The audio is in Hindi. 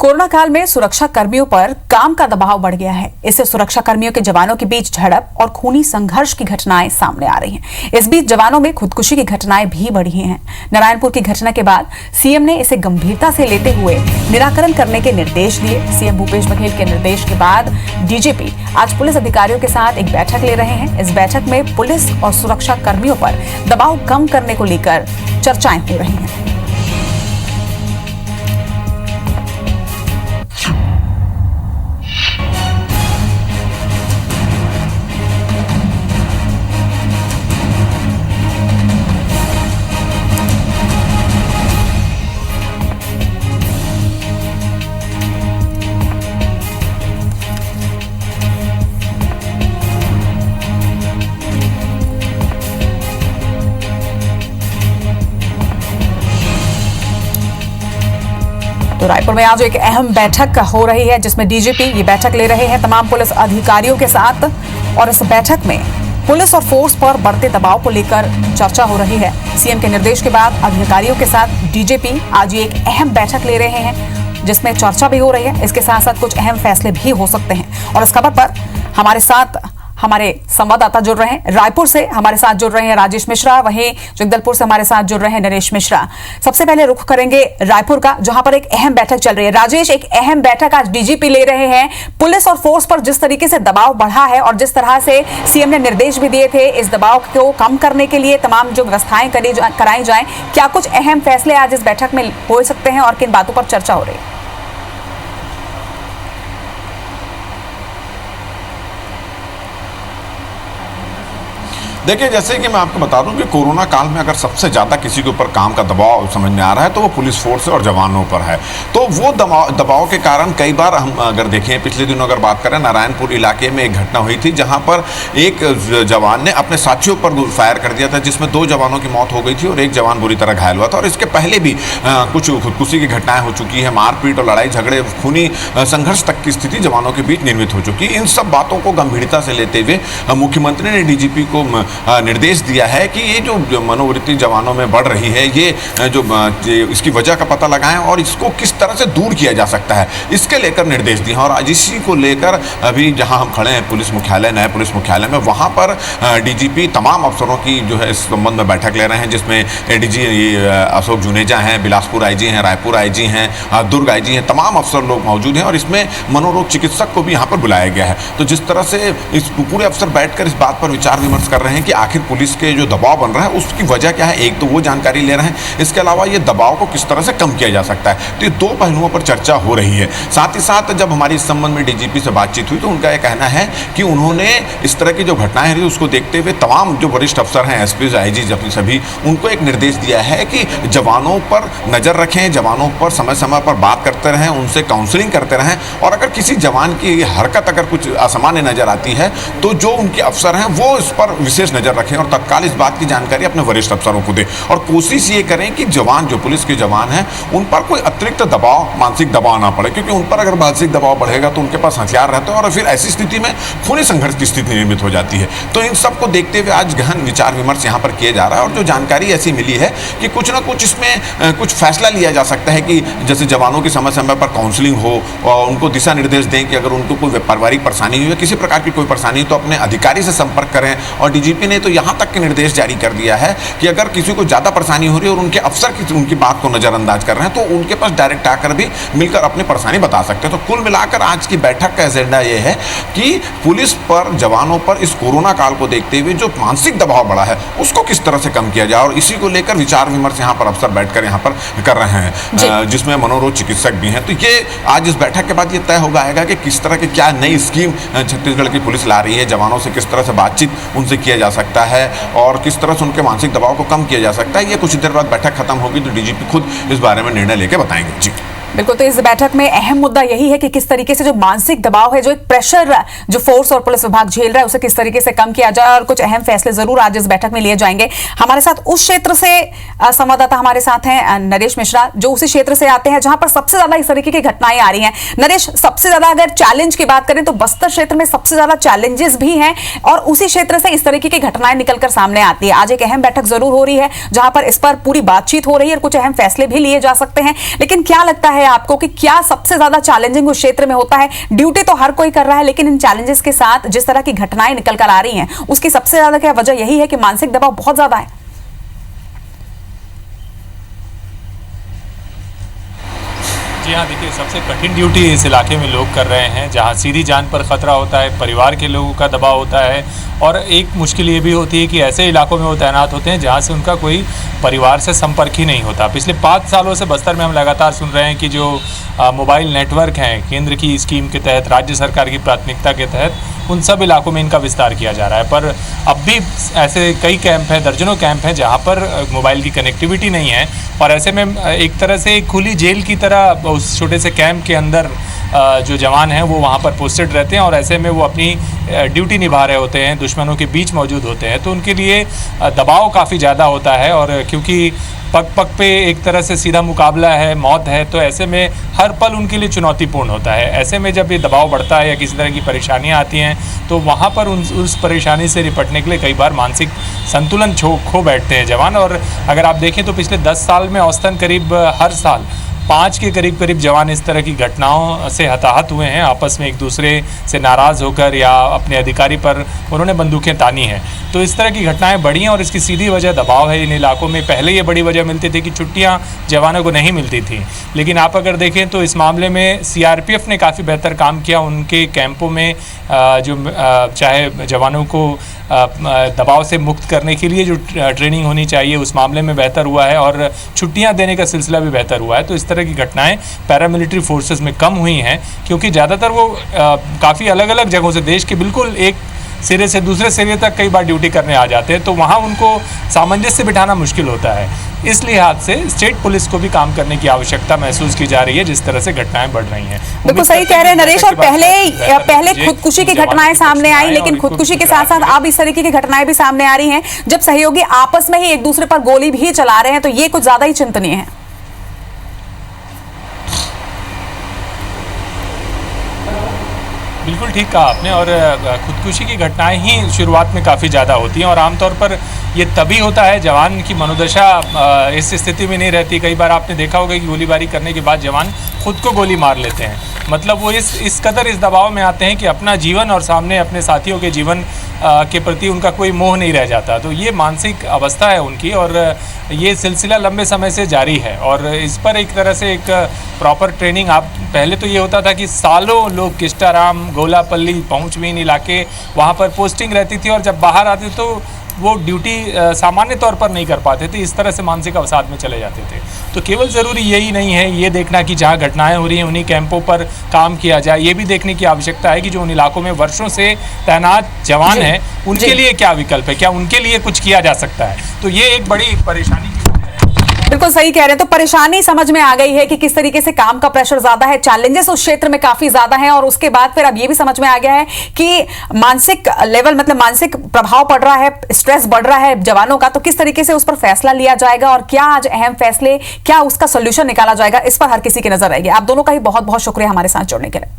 कोरोना काल में सुरक्षा कर्मियों पर काम का दबाव बढ़ गया है। इससे सुरक्षा कर्मियों के जवानों के बीच झड़प और खूनी संघर्ष की घटनाएं सामने आ रही हैं। इस बीच जवानों में खुदकुशी की घटनाएं भी बढ़ी हैं। नारायणपुर की घटना के बाद सीएम ने इसे गंभीरता से लेते हुए निराकरण करने के निर्देश दिए। सीएम भूपेश बघेल के निर्देश के बाद डीजीपी आज पुलिस अधिकारियों के साथ एक बैठक ले रहे हैं। इस बैठक में पुलिस और सुरक्षा कर्मियों पर दबाव कम करने को लेकर चर्चाएं हो रही हैं। तो रायपुर में आज एक अहम बैठक हो रही है, जिसमें डीजीपी ये बैठक ले रहे हैं तमाम पुलिस अधिकारियों के साथ। और इस बैठक में पुलिस और फोर्स पर बढ़ते दबाव को लेकर चर्चा हो रही है। सीएम के निर्देश के बाद अधिकारियों के साथ डीजीपी आज ये एक अहम बैठक ले रहे हैं, जिसमें चर्चा भी हो रही है। इसके साथ साथ कुछ अहम फैसले भी हो सकते हैं। और इस खबर पर हमारे साथ हमारे संवाददाता जुड़ रहे हैं। रायपुर से हमारे साथ जुड़ रहे हैं राजेश मिश्रा, वहीं जगदलपुर से हमारे साथ जुड़ रहे हैं नरेश मिश्रा। सबसे पहले रुख करेंगे रायपुर का, जहां पर एक अहम बैठक चल रही है। राजेश, एक अहम बैठक आज डीजीपी ले रहे हैं। पुलिस और फोर्स पर जिस तरीके से दबाव बढ़ा है और जिस तरह से सीएम ने निर्देश भी दिए थे इस दबाव को कम करने के लिए तमाम जो व्यवस्थाएं कराई जाए, क्या कुछ अहम फैसले आज इस बैठक में हो सकते हैं और किन बातों पर चर्चा हो रही है? देखिए, जैसे कि मैं आपको बता दूं कि कोरोना काल में अगर सबसे ज़्यादा किसी के ऊपर काम का दबाव समझ में आ रहा है तो वो पुलिस फोर्स और जवानों पर है। तो वो दबाव के कारण कई बार हम अगर देखें, पिछले दिनों अगर बात करें, नारायणपुर इलाके में एक घटना हुई थी जहां पर एक जवान ने अपने साथियों पर फायर कर दिया था, जिसमें 2 जवानों की मौत हो गई थी और एक जवान बुरी तरह घायल हुआ था। और इसके पहले भी कुछ खुदकुशी की घटनाएं हो चुकी है, मारपीट और लड़ाई झगड़े, खूनी संघर्ष तक की स्थिति जवानों के बीच निर्मित हो चुकी है। इन सब बातों को गंभीरता से लेते हुए मुख्यमंत्री ने डीजीपी को निर्देश दिया है कि ये जो मनोवृत्ति जवानों में बढ़ रही है, ये जो इसकी वजह का पता लगाएं और इसको किस तरह से दूर किया जा सकता है, इसके लेकर निर्देश दिए हैं। और आज इसी को लेकर अभी जहां हम खड़े हैं पुलिस मुख्यालय, नए पुलिस मुख्यालय में, वहां पर डीजीपी तमाम अफसरों की जो है इस संबंध में बैठक ले रहे हैं, जिसमें एडीजी अशोक जुनेजा हैं, बिलासपुर आईजी हैं, रायपुर आईजी हैं, दुर्ग आईजी हैं, तमाम अफसर लोग मौजूद हैं। और इसमें मनोरोग चिकित्सक को भी यहाँ पर बुलाया गया है। तो जिस तरह से इस पूरे अफसर बैठकर इस बात पर विचार विमर्श कर रहे हैं कि आखिर पुलिस के जो दबाव बन रहा है उसकी वजह क्या है, एक तो वो जानकारी ले रहे हैं, इसके अलावा ये दबाव को किस तरह से कम किया जा सकता है। तो ये 2 पहलुओं पर चर्चा हो रही है। साथ ही साथ जब हमारी इस संबंध में डीजीपी से बातचीत हुई तो उनका यह कहना है कि उन्होंने इस तरह की जो घटनाएं रही उसको देखते हुए तमाम जो वरिष्ठ अफसर हैं, एसपी, आईजी, सभी उनको एक निर्देश दिया है कि जवानों पर नजर रखें, जवानों पर समय समय पर बात करते रहें, उनसे काउंसलिंग करते रहें। और अगर किसी जवान की हरकत अगर कुछ असामान्य नजर आती है तो जो उनके अफसर हैं वो इस पर विशेष नजर रखें और तत्काल इस बात की जानकारी अपने वरिष्ठ अफसरों को दें। और कोशिश ये करें कि जवान, जो पुलिस के जवान हैं, उन पर कोई अतिरिक्त दबाव, मानसिक दबाव ना पड़े, क्योंकि उन पर अगर मानसिक दबाव बढ़ेगा तो उनके पास हथियार रहते हैं और फिर ऐसी स्थिति में खूनी संघर्ष की स्थिति निर्मित हो जाती है। तो इन सबको देखते हुए आज गहन विचार विमर्श यहाँ पर किया जा रहा है। और जो जानकारी ऐसी मिली है कि कुछ ना कुछ इसमें कुछ फैसला लिया जा सकता है कि जैसे जवानों की समय समय पर काउंसलिंग हो और उनको दिशा निर्देश दें कि अगर उनको कोई पारिवारिक परेशानी हुई है, किसी प्रकार की कोई परेशानी, तो अपने अधिकारी से संपर्क करें। और डीजीपी ने तो यहाँ तक के निर्देश जारी कर दिया है कि अगर किसी को ज़्यादा परेशानी हो रही है और उनके अफसर उनकी बात को नज़रअंदाज कर रहे हैं तो उनके पास डायरेक्ट आकर भी मिलकर अपनी परेशानी बता सकते हैं। तो कुल मिलाकर आज की बैठक का एजेंडा ये है कि पुलिस पर, जवानों पर इस कोरोना काल को देखते हुए जो मानसिक दबाव बढ़ा है उसको किस तरह से कम किया जाए। और इसी को लेकर विचार विमर्श यहाँ पर अफसर बैठकर यहाँ पर कर रहे हैं, जिसमें मनोरोग चिकित्सक भी हैं। तो ये आज इस बैठक के बाद ये तय हो जाएगा कि किस तरह की क्या नई स्कीम छत्तीसगढ़ की पुलिस ला रही है, जवानों से किस तरह से बातचीत उनसे किया जा सकता है और किस तरह से उनके मानसिक दबाव को कम किया जा सकता है। ये कुछ देर बाद बैठक खत्म होगी तो डीजीपी खुद इस बारे में निर्णय लेके बताएंगे। जी बिल्कुल। तो इस बैठक में अहम मुद्दा यही है कि किस तरीके से जो मानसिक दबाव है, जो एक प्रेशर जो फोर्स और पुलिस विभाग झेल रहा है, उसे किस तरीके से कम किया जाए। और कुछ अहम फैसले जरूर आज इस बैठक में लिए जाएंगे। हमारे साथ उस क्षेत्र से संवाददाता हमारे साथ हैं नरेश मिश्रा, जो उसी क्षेत्र से आते हैं जहां पर सबसे ज्यादा इस तरीके की घटनाएं आ रही हैं। नरेश, सबसे ज्यादा अगर चैलेंज की बात करें तो बस्तर क्षेत्र में सबसे ज्यादा चैलेंजेस भी हैं और उसी क्षेत्र से इस तरीके की घटनाएं निकलकर सामने आती है। आज एक अहम बैठक जरूर हो रही है जहां पर इस पर पूरी बातचीत हो रही है और कुछ अहम फैसले भी लिए जा सकते हैं। लेकिन क्या लगता है है आपको कि क्या सबसे ज्यादा चैलेंजिंग उस क्षेत्र में होता है? ड्यूटी तो हर कोई कर रहा है, लेकिन इन चैलेंजेस के साथ जिस तरह की घटनाएं निकल कर आ रही हैं, उसकी सबसे ज्यादा क्या वजह यही है कि मानसिक दबाव बहुत ज्यादा है? जी हाँ, देखिए सबसे कठिन ड्यूटी इस इलाके में लोग कर रहे हैं, जहाँ सीधी जान पर खतरा होता है, परिवार के लोगों का दबाव होता है, और एक मुश्किल ये भी होती है कि ऐसे इलाकों में वो तैनात होते हैं जहाँ से उनका कोई परिवार से संपर्क ही नहीं होता। पिछले 5 सालों से बस्तर में हम लगातार सुन रहे हैं कि जो मोबाइल नेटवर्क हैं, केंद्र की स्कीम के तहत, राज्य सरकार की प्राथमिकता के तहत उन सब इलाकों में इनका विस्तार किया जा रहा है। पर अब भी ऐसे कई कैंप हैं, दर्जनों कैंप हैं जहाँ पर मोबाइल की कनेक्टिविटी नहीं है, और ऐसे में एक तरह से एक खुली जेल की तरह उस छोटे से कैंप के अंदर जो जवान हैं वो वहाँ पर पोस्टेड रहते हैं, और ऐसे में वो अपनी ड्यूटी निभा रहे होते हैं, दुश्मनों के बीच मौजूद होते हैं, तो उनके लिए दबाव काफ़ी ज़्यादा होता है। और क्योंकि पग पग पे एक तरह से सीधा मुकाबला है, मौत है, तो ऐसे में हर पल उनके लिए चुनौतीपूर्ण होता है। ऐसे में जब ये दबाव बढ़ता है या किसी तरह की परेशानियां आती हैं, तो वहाँ पर उस परेशानी से निपटने के लिए कई बार मानसिक संतुलन खो बैठते हैं जवान। और अगर आप देखें तो पिछले 10 साल में औसतन करीब हर साल 5 के करीब जवान इस तरह की घटनाओं से हताहत हुए हैं, आपस में एक दूसरे से नाराज़ होकर या अपने अधिकारी पर उन्होंने बंदूकें तानी हैं। तो इस तरह की घटनाएं बढ़ी हैं, और इसकी सीधी वजह दबाव है इन इलाकों में। पहले ये बड़ी वजह मिलती थी कि छुट्टियां जवानों को नहीं मिलती थी, लेकिन आप अगर देखें तो इस मामले में सीआरपीएफ ने काफ़ी बेहतर काम किया। उनके कैंपों में चाहे जवानों को दबाव से मुक्त करने के लिए जो ट्रेनिंग होनी चाहिए उस मामले में बेहतर हुआ है, और छुट्टियां देने का सिलसिला भी बेहतर हुआ है। तो इस तरह की घटनाएं पैरामिलिट्री फोर्सेस में कम हुई हैं, क्योंकि ज़्यादातर वो काफ़ी अलग अलग जगहों से, देश के बिल्कुल एक सिरे से दूसरे सिरे तक कई बार ड्यूटी करने आ जाते हैं, तो वहाँ उनको सामंजस्य बिठाना मुश्किल होता है। इस लिहाज से स्टेट पुलिस को भी काम करने की आवश्यकता महसूस की जा रही है, जिस तरह से घटनाएं बढ़ रही हैं। बिल्कुल सही कह रहे हैं नरेश। और पहले खुदकुशी की घटनाएं सामने आई, लेकिन खुदकुशी के साथ साथ अब इस तरीके की घटनाएं भी सामने आ रही हैं, जब सहयोगी आपस में ही एक दूसरे पर गोली भी चला रहे हैं, तो ये कुछ ज्यादा ही चिंतनीय है। बिल्कुल ठीक कहा आपने, और खुदकुशी की घटनाएं ही शुरुआत में काफ़ी ज़्यादा होती हैं, और आमतौर पर ये तभी होता है, जवान की मनोदशा इस स्थिति में नहीं रहती। कई बार आपने देखा होगा कि गोलीबारी करने के बाद जवान खुद को गोली मार लेते हैं, मतलब वो इस कदर इस दबाव में आते हैं कि अपना जीवन और सामने अपने साथियों के जीवन के प्रति उनका कोई मोह नहीं रह जाता। तो ये मानसिक अवस्था है उनकी, और ये सिलसिला लंबे समय से जारी है, और इस पर एक तरह से एक प्रॉपर ट्रेनिंग पहले तो ये होता था कि सालों लोग किस्टाराम, गोलापल्ली, पहुँचवीन इलाके, वहाँ पर पोस्टिंग रहती थी, और जब बाहर आते तो वो ड्यूटी सामान्य तौर पर नहीं कर पाते थे, इस तरह से मानसिक अवसाद में चले जाते थे। तो केवल ज़रूरी यही नहीं है ये देखना कि जहाँ घटनाएं हो रही हैं उन्हीं कैंपों पर काम किया जाए, ये भी देखने की आवश्यकता है कि जो उन इलाकों में वर्षों से तैनात जवान हैं उनके लिए क्या विकल्प है, क्या उनके लिए कुछ किया जा सकता है। तो ये एक बड़ी परेशानी की बिल्कुल सही कह रहे हैं। तो परेशानी समझ में आ गई है कि किस तरीके से काम का प्रेशर ज्यादा है, चैलेंजेस उस क्षेत्र में काफी ज्यादा हैं, और उसके बाद फिर अब ये भी समझ में आ गया है कि मानसिक लेवल, मतलब मानसिक प्रभाव पड़ रहा है, स्ट्रेस बढ़ रहा है जवानों का। तो किस तरीके से उस पर फैसला लिया जाएगा, और क्या आज अहम फैसले, क्या उसका सोल्यूशन निकाला जाएगा, इस पर हर किसी की नजर रहेगी। आप दोनों का ही बहुत बहुत शुक्रिया हमारे साथ जुड़ने के लिए।